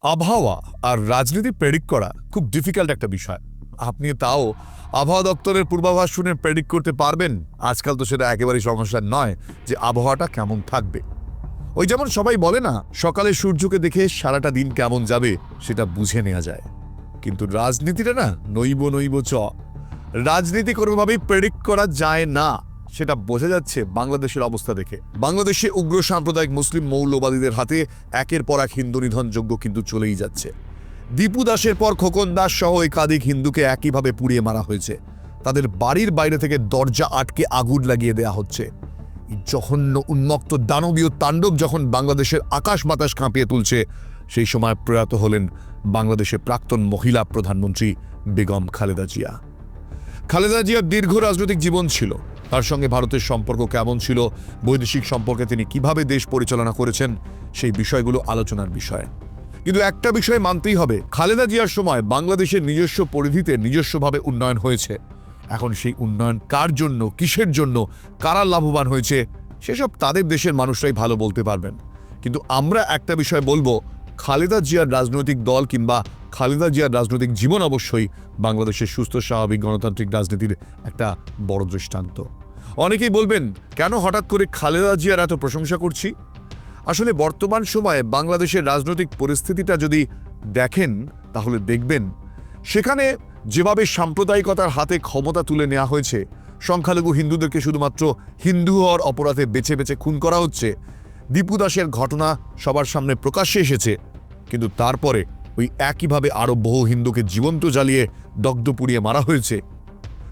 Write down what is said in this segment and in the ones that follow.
আবহাওয়া আর রাজনীতি প্রেডিক্ট করা খুব ডিফিকাল্ট একটা বিষয়। আপনি তাও আবহাওয়া দপ্তরের পূর্বাভাস শুনে প্রেডিক্ট করতে পারবেন? আজকাল তো সেটা একেবারেই সমস্যা নয় যে আবহাওয়াটা কেমন থাকবে। ওই যেমন সবাই বলে না, সকালে সূর্যকে দেখে সারাটা দিন কেমন যাবে সেটা বুঝে নেওয়া যায়। কিন্তু রাজনীতিটা না নইব নইব চ, রাজনীতি কোনোভাবেই প্রেডিক্ট করা যায় না। সেটা বোঝা যাচ্ছে বাংলাদেশের অবস্থা দেখে। বাংলাদেশে উগ্র সাম্প্রদায়িক মুসলিম মৌলবাদীদের হাতে একের পর এক হিন্দু নিধন যজ্ঞ কিন্তু চলেই যাচ্ছে। দীপু দাসের পর খোকন দাস সহ একাধিক হিন্দুকে একইভাবে পুড়িয়ে মারা হয়েছে। তাদের বাড়ির বাইরে থেকে দরজা আটকে আগুন লাগিয়ে দেয়া হচ্ছে। জঘন্য উন্মত্ত দানবীয় তাণ্ডব যখন বাংলাদেশের আকাশ বাতাস কাঁপিয়ে তুলছে, সেই সময় প্রয়াত হলেন বাংলাদেশের প্রাক্তন মহিলা প্রধানমন্ত্রী বেগম খালেদা জিয়া। খালেদা জিয়ার দীর্ঘ রাজনৈতিক জীবন ছিল। তার সঙ্গে ভারতের সম্পর্ক কেমন ছিল, বৈদেশিক সম্পর্কে তিনি কিভাবে দেশ পরিচালনা করেছেন, সেই বিষয়গুলো আলোচনার বিষয়। কিন্তু একটা বিষয় মানতেই হবে, খালেদা জিয়ার সময় বাংলাদেশের নিজস্ব পরিধিতে নিজস্বভাবে উন্নয়ন হয়েছে। এখন সেই উন্নয়ন কার জন্য, কিসের জন্য, কারা লাভবান হয়েছে, সেসব তাদের দেশের মানুষরাই ভালো বলতে পারবেন। কিন্তু আমরা একটা বিষয় বলবো, খালেদা জিয়ার রাজনৈতিক দল কিংবা খালেদা জিয়ার রাজনৈতিক জীবন অবশ্যই বাংলাদেশের সুস্থ স্বাভাবিক গণতান্ত্রিক রাজনীতির একটা বড় দৃষ্টান্ত। অনেকেই বলবেন, কেন হঠাৎ করে খালেদা জিয়ার এত প্রশংসা করছি? আসলে বর্তমান সময়ে বাংলাদেশের রাজনৈতিক পরিস্থিতিটা যদি দেখেন, তাহলে দেখবেন সেখানে যেভাবে সাম্প্রদায়িকতার হাতে ক্ষমতা তুলে নেওয়া হয়েছে, সংখ্যালঘু হিন্দুদেরকে শুধুমাত্র হিন্দু হওয়ার অপরাধে বেছে বেছে খুন করা হচ্ছে। দীপু দাসের ঘটনা সবার সামনে প্রকাশ্যে এসেছে, কিন্তু তারপরে ওই একইভাবে আরও বহু হিন্দুকে জীবন্ত জ্বালিয়ে দগ্ধ পুড়িয়ে মারা হয়েছে।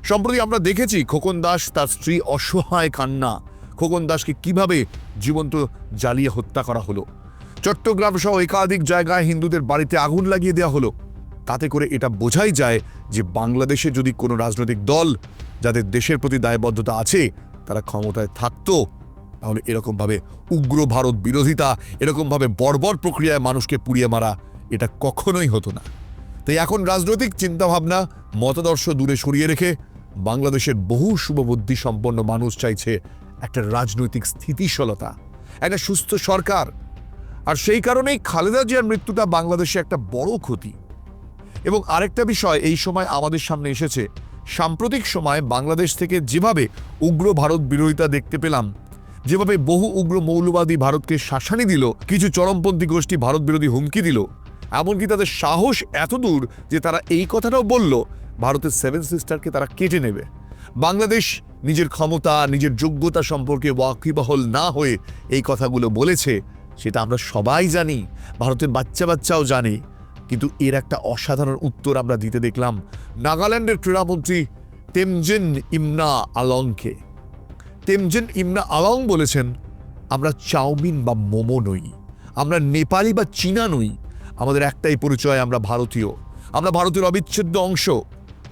সম্প্রতি আমরা দেখেছি খোকন দাস তার স্ত্রী অসহায় কান্না, খোকন দাসকে কিভাবে জীবন্ত জ্বালিয়ে হত্যা করা হলো। চট্টগ্রাম সহ একাধিক জায়গায় হিন্দুদের বাড়িতে আগুন লাগিয়ে দেওয়া হলো। তাতে করে এটা বোঝাই যায় যে বাংলাদেশে যদি কোনো রাজনৈতিক দল যাদের দেশের প্রতি দায়বদ্ধতা আছে, তারা ক্ষমতায় থাকতো, তাহলে এরকমভাবে উগ্র ভারত বিরোধিতা, এরকমভাবে বর্বর প্রক্রিয়ায় মানুষকে পুড়িয়ে মারা এটা কখনোই হতো না। তাই এখন রাজনৈতিক চিন্তাভাবনা, মতাদর্শ দূরে সরিয়ে রেখে বাংলাদেশের বহু শুভবুদ্ধি সম্পন্ন মানুষ চাইছে একটা রাজনৈতিক স্থিতিশীলতা, একটা সুস্থ সরকার। আর সেই কারণেই খালেদা জিয়ার মৃত্যুটা বাংলাদেশে একটা বড় ক্ষতি। এবং আরেকটা বিষয় এই সময় আমাদের সামনে এসেছে, সাম্প্রতিক সময় বাংলাদেশ থেকে যেভাবে উগ্র ভারত বিরোধিতা দেখতে পেলাম, যেভাবে বহু উগ্র মৌলবাদী ভারতকে শাসানি দিল, কিছু চরমপন্থী গোষ্ঠী ভারত বিরোধী হুমকি দিল, এমনকি তাদের সাহস এত দূর যে তারা এই কথাটাও বলল ভারতের 7 সিস্টারকে তারা কেটে নেবে। বাংলাদেশ নিজের ক্ষমতা, নিজের যোগ্যতা সম্পর্কে ওয়াকিবহাল না হয়ে এই কথাগুলো বলেছে, সেটা আমরা সবাই জানি, ভারতের বাচ্চা বাচ্চাও জানে। কিন্তু এর একটা অসাধারণ উত্তর আমরা দিতে দেখলাম নাগাল্যান্ডের ক্রীড়ামন্ত্রী তেমজেন ইমনা আলংকে। তেমজেন ইমনা আলং বলেছেন, আমরা চাউমিন বা মোমো নই, আমরা নেপালি বা চীনা নই, আমাদের একটাই পরিচয়, আমরা ভারতীয়, আমরা ভারতের অবিচ্ছেদ্য অংশ।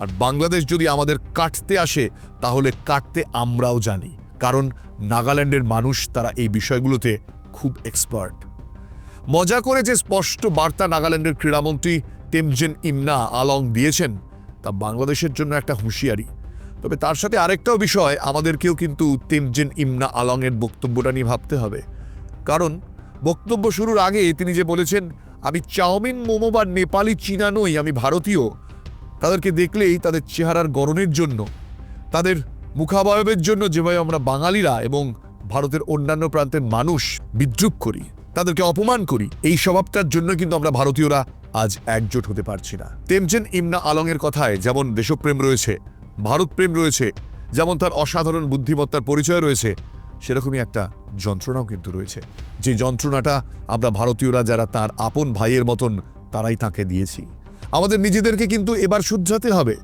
আর বাংলাদেশ যদি আমাদের কাটতে আসে, তাহলে কাটতে আমরাও জানি, কারণ নাগাল্যান্ডের মানুষ তারা এই বিষয়গুলোতে খুব এক্সপার্ট। মজা করে যে স্পষ্ট বার্তা নাগাল্যান্ডের ক্রীড়ামন্ত্রী তেমজেন ইমনা আলং দিয়েছেন, তা বাংলাদেশের জন্য একটা হুঁশিয়ারি। তবে তার সাথে আরেকটাও বিষয়, আমাদেরকেও কিন্তু তেমজেন ইমনা আলংয়ের বক্তব্যটা নিয়ে ভাবতে হবে। কারণ বক্তব্য শুরুর আগে তিনি যে বলেছেন, আমি চাউমিন, মোমো বা নেপালি চীনা নই, আমি ভারতীয়, তাদেরকে দেখলেই তাদের চেহারার গড়নের জন্য, তাদের মুখাবয়বের জন্য যেভাবে আমরা বাঙালিরা এবং ভারতের অন্যান্য প্রান্তের মানুষ বিদ্রূপ করি, তাদেরকে অপমান করি, এই স্বভাবটার জন্য কিন্তু আমরা ভারতীয়রা আজ একজোট হতে পারছি না। তেমজেন ইমনা আলংয়ের কথায় যেমন দেশপ্রেম রয়েছে, ভারতপ্রেম রয়েছে, যেমন তার অসাধারণ বুদ্ধিমত্তার পরিচয় রয়েছে, সেরকমই একটা যন্ত্রণাও কিন্তু রয়েছে। যে যন্ত্রণাটা আমরা ভারতীয়রা যারা তার আপন ভাইয়ের মতন, তারাই তাকে দিয়েছি। আমাদের নিজেদেরকে কিন্তু এবার শুধরাতে হবে।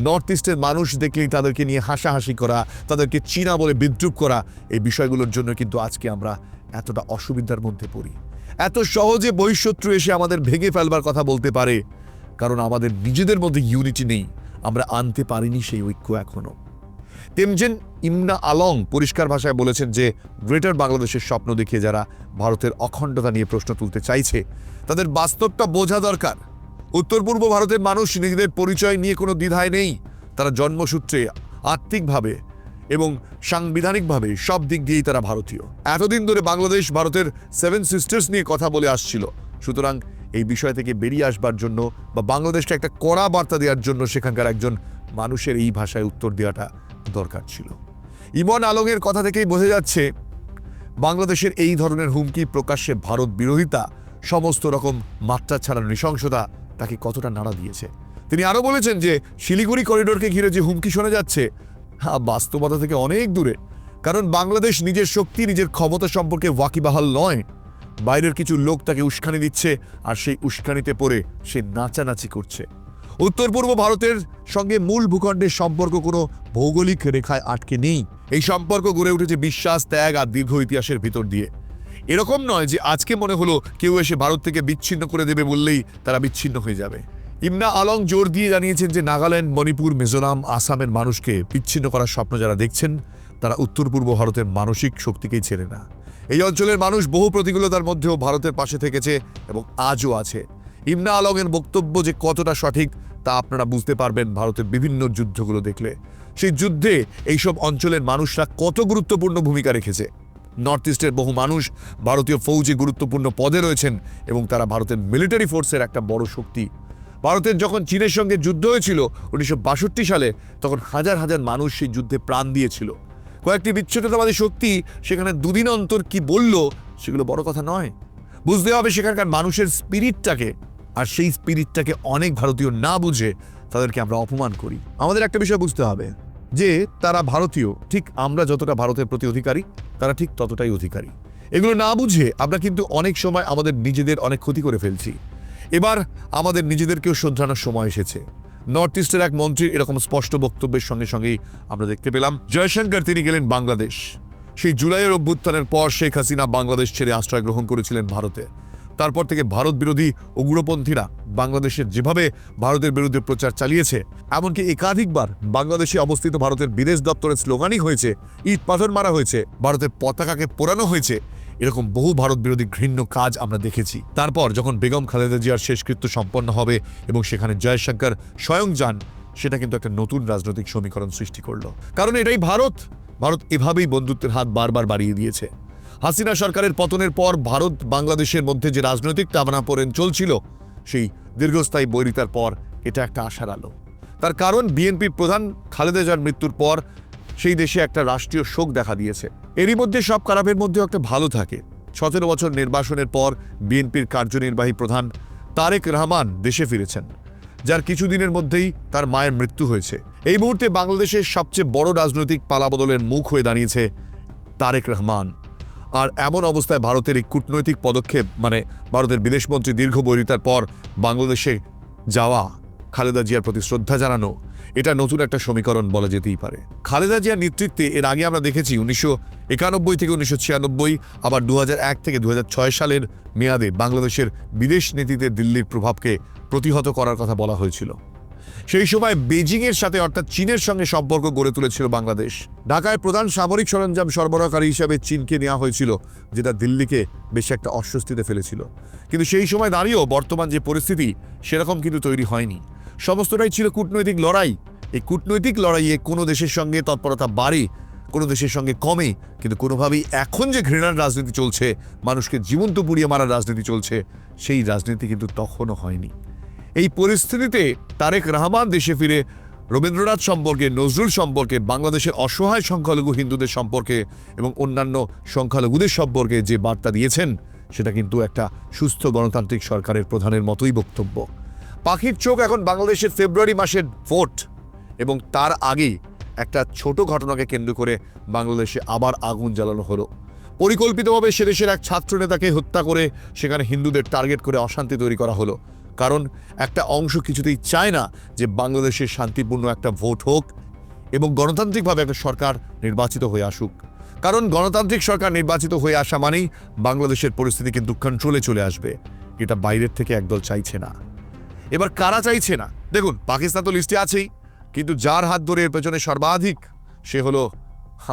নর্থ ইস্টের মানুষ দেখলেই তাদেরকে নিয়ে হাসাহাসি করা, তাদেরকে চীনা বলে বিদ্রূপ করা, এই বিষয়গুলোর জন্য কিন্তু আজকে আমরা এতটা অসুবিধার মধ্যে পড়ি। এত সহজে বহিঃশত্রু এসে আমাদের ভেঙে ফেলবার কথা বলতে পারে, কারণ আমাদের নিজেদের মধ্যে ইউনিটি নেই, আমরা আনতে পারিনি সেই ঐক্য এখনো। তেমজেন ইমনা আলং পরিষ্কার ভাষায় বলেছেন যে গ্রেটার বাংলাদেশের স্বপ্ন দেখিয়ে যারা ভারতের অখণ্ডতা নিয়ে প্রশ্ন তুলতে চাইছে, তাদের বাস্তবটা বোঝা দরকার। উত্তর পূর্ব ভারতের মানুষ নিজেদের পরিচয় নিয়ে কোনো দ্বিধায় নেই। তারা জন্মসূত্রে, আত্মিকভাবে এবং সাংবিধানিকভাবে সব দিক দিয়েই তারা ভারতীয়। এতদিন ধরে বাংলাদেশ ভারতের 7 সিস্টার্স নিয়ে কথা বলে আসছিল। সুতরাং এই বিষয় থেকে বেরিয়ে আসবার জন্য বা বাংলাদেশকে একটা কড়া বার্তা দেওয়ার জন্য সেখানকার একজন মানুষের এই ভাষায় উত্তর দেওয়াটা দরকার ছিল। ইমন আলমের কথা থেকেই বোঝা যাচ্ছে বাংলাদেশের এই ধরনের হুমকি, প্রকাশ্যে ভারত বিরোধিতা, সমস্ত রকম মাত্রা ছাড়া নৃশংসতা তাকে কতটা নাড়া দিয়েছে। তিনি আরও বলেছেন যে শিলিগুড়ি করিডোরকে ঘিরে যে হুমকি শোনা যাচ্ছে বাস্তবতা থেকে অনেক দূরে, কারণ বাংলাদেশ নিজের শক্তি, নিজের ক্ষমতা সম্পর্কে ওয়াকিবহাল নয়। বাইরের কিছু লোক তাকে উস্কানি দিচ্ছে, আর সেই উস্কানিতে পড়ে সে নাচানাচি করছে। উত্তর পূর্ব ভারতের সঙ্গে মূল ভূখণ্ডের সম্পর্ক কোনো ভৌগোলিক রেখায় আটকে নেই। এই সম্পর্ক গড়ে উঠেছে বিশ্বাস, ত্যাগ আর দীর্ঘ ইতিহাসের ভিতর দিয়ে। এরকম নয় যে আজকে মনে হলো কেউ এসে ভারত থেকে বিচ্ছিন্ন করে দেবে বললেই তারা বিচ্ছিন্ন হয়ে যাবে। ইমনা আলং জোর দিয়ে জানিয়েছেন যে নাগাল্যান্ড, মণিপুর, মিজোরাম, আসামের মানুষকে বিচ্ছিন্ন করার স্বপ্ন যারা দেখছেন তারা উত্তর পূর্ব ভারতের মানসিক শক্তিকেই ছেড়ে না। এই অঞ্চলের মানুষ বহু প্রতিকূলতার মধ্যেও ভারতের পাশে থেকেছে এবং আজও আছে। ইমনা আলংয়ের বক্তব্য যে কতটা সঠিক তা আপনারা বুঝতে পারবেন ভারতের বিভিন্ন যুদ্ধগুলো দেখলে। সেই যুদ্ধে এইসব অঞ্চলের মানুষরা কত গুরুত্বপূর্ণ ভূমিকা রেখেছে। নর্থ ইস্টের বহু মানুষ ভারতীয় ফৌজে গুরুত্বপূর্ণ পদে রয়েছেন এবং তারা ভারতের মিলিটারি ফোর্সের একটা বড় শক্তি। ভারতের যখন চীনের সঙ্গে যুদ্ধ হয়েছিল 1962 সালে, তখন হাজার হাজার মানুষ সেই যুদ্ধে প্রাণ দিয়েছিল। কয়েকটি বিচ্ছিন্নতাবাদী শক্তি সেখানে দুদিন অন্তর কি বলল সেগুলো বড় কথা নয়। বুঝতে হবে সেখানকার মানুষের স্পিরিটটাকে, আর সেই স্পিরিটটাকে অনেক ভারতীয় না বুঝে তাদেরকে আমরা অপমান করি। আমাদের একটা বিষয় বুঝতে হবে যে তারা ভারতীয়, ঠিক আমরা যতটা ভারতের প্রতি অধিকারী তারা ঠিক ততটাই অধিকারী। এগুলো না বুঝে আমরা কিন্তু অনেক সময় আমাদের নিজেদের অনেক ক্ষতি করে ফেলছি। এবার আমাদের নিজেদেরকেও শোধরানোর সময় এসেছে। নর্থ ইস্টের এক মন্ত্রীর এরকম স্পষ্ট বক্তব্যের সঙ্গে সঙ্গেই আমরা দেখতে পেলাম জয়শঙ্কর তিনি গেলেন বাংলাদেশ। সেই জুলাইয়ের অভ্যুত্থানের পর শেখ হাসিনা বাংলাদেশ ছেড়ে আশ্রয় গ্রহণ করেছিলেন ভারতে। তারপর থেকে ভারত বিরোধী উগ্রপন্থীরা বাংলাদেশের যেভাবে ভারতের বিরুদ্ধে প্রচার চালিয়েছে, এমনকি একাধিকবার বাংলাদেশে অবস্থিত ভারতের বিদেশ দপ্তরের স্লোগানই হয়েছে, ইট পাথর মারা হয়েছে, ভারতের পতাকাকে পোড়ানো হয়েছে, এরকম বহু ভারত বিরোধী ঘৃণ্য কাজ আমরা দেখেছি। তারপর যখন বেগম খালেদা জিয়ার শেষকৃত্য সম্পন্ন হবে এবং সেখানে জয়শঙ্কর স্বয়ং যান, সেটা কিন্তু একটা নতুন রাজনৈতিক সমীকরণ সৃষ্টি করলো। কারণ এটাই ভারত এভাবেই বন্ধুত্বের হাত বারবার বাড়িয়ে দিয়েছে। হাসিনা সরকারের পতনের পর ভারত বাংলাদেশের মধ্যে যে রাজনৈতিক টানাপোড়েন চলছিল, সেই দীর্ঘস্থায়ী বৈরিতার পর এটা একটা আশার আলো। তার কারণ বিএনপির প্রধান খালেদা জিয়ার মৃত্যুর পর সেই দেশে একটা রাষ্ট্রীয় শোক দেখা দিয়েছে। এরই মধ্যে সব খারাপের মধ্যেও একটা ভালো থাকে। 17 বছর নির্বাসনের পর বিএনপির কার্যনির্বাহী প্রধান তারেক রহমান দেশে ফিরেছেন, যার কিছুদিনের মধ্যেই তার মায়ের মৃত্যু হয়েছে। এই মুহূর্তে বাংলাদেশের সবচেয়ে বড় রাজনৈতিক পালাবদলের মুখ হয়ে দাঁড়িয়েছে তারেক রহমান। আর এমন অবস্থায় ভারতের এই কূটনৈতিক পদক্ষেপ, মানে ভারতের বিদেশমন্ত্রী দীর্ঘ বৈরিতার পর বাংলাদেশে যাওয়া, খালেদা জিয়ার প্রতি শ্রদ্ধা জানানো, এটা নতুন একটা সমীকরণ বলা যেতেই পারে। খালেদা জিয়ার নেতৃত্বে এর আগে আমরা দেখেছি 1991 থেকে 1996, আবার 2001 থেকে 2006 সালের মেয়াদে বাংলাদেশের বিদেশ নীতিতে দিল্লির প্রভাবকে প্রতিহত করার কথা বলা হয়েছিল। সেই সময় বেজিংয়ের সাথে অর্থাৎ চীনের সঙ্গে সম্পর্ক গড়ে তুলেছিল বাংলাদেশ। ঢাকায় প্রধান সামরিক সরঞ্জাম সরবরাহকারী হিসাবে চীনকে নেওয়া হয়েছিল, যেটা দিল্লিকে বেশ একটা অস্বস্তিতে ফেলেছিল। কিন্তু সেই সময় দাঁড়িয়েও বর্তমান যে পরিস্থিতি, সেরকম কিন্তু তৈরি হয়নি। সমস্তটাই ছিল কূটনৈতিক লড়াই। এই কূটনৈতিক লড়াইয়ে কোনো দেশের সঙ্গে তৎপরতা বাড়ে, কোনো দেশের সঙ্গে কমে, কিন্তু কোনোভাবেই এখন যে ঘৃণার রাজনীতি চলছে, মানুষকে জীবন্ত পুড়িয়ে মারার রাজনীতি চলছে, সেই রাজনীতি কিন্তু তখনও হয়নি। এই পরিস্থিতিতে তারেক রহমান দেশে ফিরে রবীন্দ্রনাথ সম্পর্কে, নজরুল সম্পর্কে, বাংলাদেশের অসহায় সংখ্যালঘু হিন্দুদের সম্পর্কে এবং অন্যান্য সংখ্যালঘুদের সম্পর্কে যে বার্তা দিয়েছেন, সেটা কিন্তু একটা সুস্থ গণতান্ত্রিক সরকারের প্রধানের মতোই বক্তব্য। পাখির চোখ এখন বাংলাদেশের ফেব্রুয়ারি মাসের ভোট এবং তার আগে একটা ছোট ঘটনাকে কেন্দ্র করে বাংলাদেশে আবার আগুন জ্বালানো হলো। পরিকল্পিতভাবে সে দেশের এক ছাত্র নেতাকে হত্যা করে সেখানে হিন্দুদের টার্গেট করে অশান্তি তৈরি করা হলো। কারণ একটা অংশ কিছুতেই চায় না যে বাংলাদেশের শান্তিপূর্ণ একটা ভোট হোক এবং গণতান্ত্রিকভাবে একটা সরকার নির্বাচিত হয়ে আসুক। কারণ গণতান্ত্রিক সরকার নির্বাচিত হয়ে আসা মানেই বাংলাদেশের পরিস্থিতি কিন্তু কন্ট্রোলে চলে আসবে। এটা বাইরের থেকে একদল চাইছে না। এবার কারা চাইছে না? দেখুন, পাকিস্তান তো লিস্টে আছেই, কিন্তু যার হাত ধরে এর পেছনে সর্বাধিক সে হলো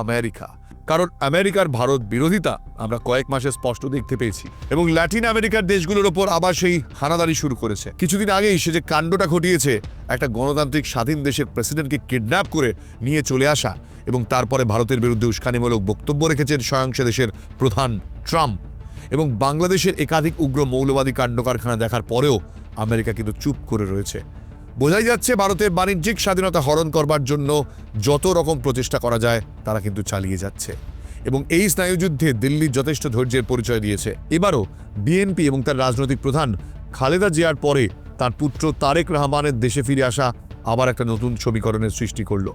আমেরিকা। কারণ আমেরিকার ভারত বিরোধিতা আমরা কয়েক মাসে স্পষ্ট দেখতে পেয়েছি এবং ল্যাটিন আমেরিকার দেশগুলোর ওপর আবার সেই হানাদারি শুরু করেছে। কিছুদিন আগেই সে যে কাণ্ডটা ঘটিয়েছে, একটা গণতান্ত্রিক স্বাধীন দেশের প্রেসিডেন্টকে কিডন্যাপ করে নিয়ে চলে আসা এবং তারপরে ভারতের বিরুদ্ধে উস্কানিমূলক বক্তব্য রেখেছেন স্বয়ং সে দেশের প্রধান ট্রাম্প। এবং বাংলাদেশের একাধিক উগ্র মৌলবাদী কাণ্ড কারখানা দেখার পরেও আমেরিকা কিন্তু চুপ করে রয়েছে। বোঝাই যাচ্ছে ভারতের বাণিজ্যিক স্বাধীনতা হরণ করবার জন্য যত রকম প্রচেষ্টা করা যায় তারা কিন্তু চালিয়ে যাচ্ছে এবং এই স্নায়ুযুদ্ধে দিল্লি যথেষ্ট ধৈর্যের পরিচয় দিয়েছে। এবারও বিএনপি এবং তার রাজনৈতিক প্রধান খালেদা জিয়ার পরে তার পুত্র তারেক রহমানের দেশে ফিরে আসা আবার একটা নতুন সমীকরণের সৃষ্টি করলো।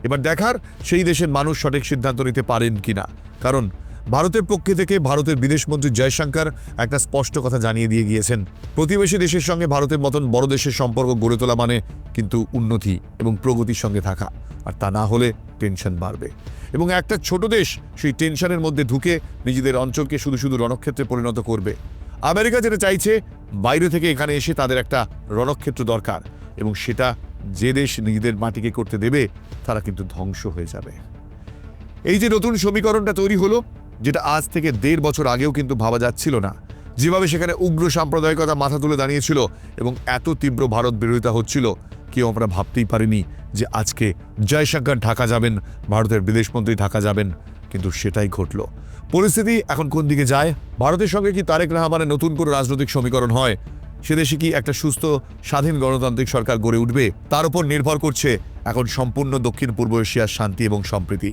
এবার দেখার সেই দেশের মানুষ সঠিক সিদ্ধান্ত নিতে পারেন কিনা, কারণ ভারতের পক্ষে থেকে ভারতের বিদেশমন্ত্রী জয়শঙ্কর একটা স্পষ্ট কথা জানিয়ে দিয়ে গিয়েছেন, প্রতিবেশী দেশের সঙ্গে ভারতের মতন বড় দেশের সম্পর্ক গড়ে তোলা মানে কিন্তু উন্নতি এবং প্রগতির সঙ্গে থাকা, আর তা না হলে টেনশন বাড়বে এবং একটা ছোট দেশ সেই টেনশনের মধ্যে ঢুকে নিজেদের অঞ্চলকে শুধু শুধু রণক্ষেত্রে পরিণত করবে। আমেরিকা যেটা চাইছে, বাইরে থেকে এখানে এসে তাদের একটা রণক্ষেত্র দরকার এবং সেটা যে দেশ নিজেদের মাটিকে করতে দেবে তারা কিন্তু ধ্বংস হয়ে যাবে। এই যে নতুন সমীকরণটা তৈরি হলো, যেটা আজ থেকে 1.5 বছর আগেও কিন্তু ভাবা যাচ্ছিল না, যেভাবে সেখানে উগ্র সাম্প্রদায়িকতা মাথা তুলে দাঁড়িয়েছিল এবং এত তীব্র ভারত বিরোধিতা হচ্ছিল, কেউ আমরা ভাবতেই পারিনি যে আজকে জয়শঙ্কর ঢাকা যাবেন, ভারতের বিদেশমন্ত্রী ঢাকা যাবেন, কিন্তু সেটাই ঘটল। পরিস্থিতি এখন কোন দিকে যায়? ভারতের সঙ্গে কি তারেক রহমানের নতুন করে রাজনৈতিক সমীকরণ হয়? সে দেশে কি একটা সুস্থ স্বাধীন গণতান্ত্রিক সরকার গড়ে উঠবে? তার উপর নির্ভর করছে এখন সম্পূর্ণ দক্ষিণ পূর্ব এশিয়ার শান্তি এবং সম্প্রীতি।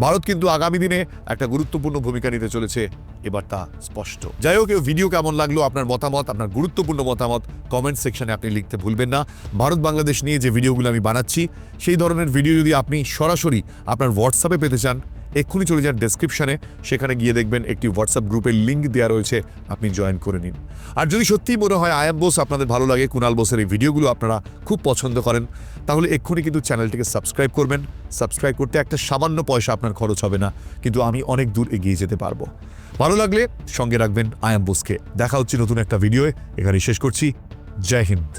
ভারত কিন্তু আগামী দিনে একটা গুরুত্বপূর্ণ ভূমিকা নিতে চলেছে, এবার তা স্পষ্ট। যাই হোক, ভিডিও কেমন লাগলো, আপনার মতামত, আপনার গুরুত্বপূর্ণ মতামত কমেন্ট সেকশনে আপনি লিখতে ভুলবেন না। ভারত বাংলাদেশ নিয়ে যে ভিডিওগুলো আমি বানাচ্ছি, সেই ধরনের ভিডিও যদি আপনি সরাসরি আপনার হোয়াটসঅ্যাপে পেতে চান, এক্ষুনি চলে যান ডেসক্রিপশনে, সেখানে গিয়ে দেখবেন একটি হোয়াটসঅ্যাপ গ্রুপের লিঙ্ক দেওয়া রয়েছে, আপনি জয়েন করে নিন। আর যদি সত্যিই মনে হয় আই এম বোস আপনাদের ভালো লাগে, কুণাল বোসের এই ভিডিওগুলো আপনারা খুব পছন্দ করেন, তাহলে এক্ষুনি কিন্তু চ্যানেলটিকে সাবস্ক্রাইব করবেন। সাবস্ক্রাইব করতে একটা সামান্য পয়সা আপনার খরচ হবে না, কিন্তু আমি অনেক দূর এগিয়ে যেতে পারবো। ভালো লাগলে সঙ্গে রাখবেন আই এম বোসকে। দেখা হচ্ছে নতুন একটা ভিডিওয়ে, এখানে শেষ করছি। জয় হিন্দ।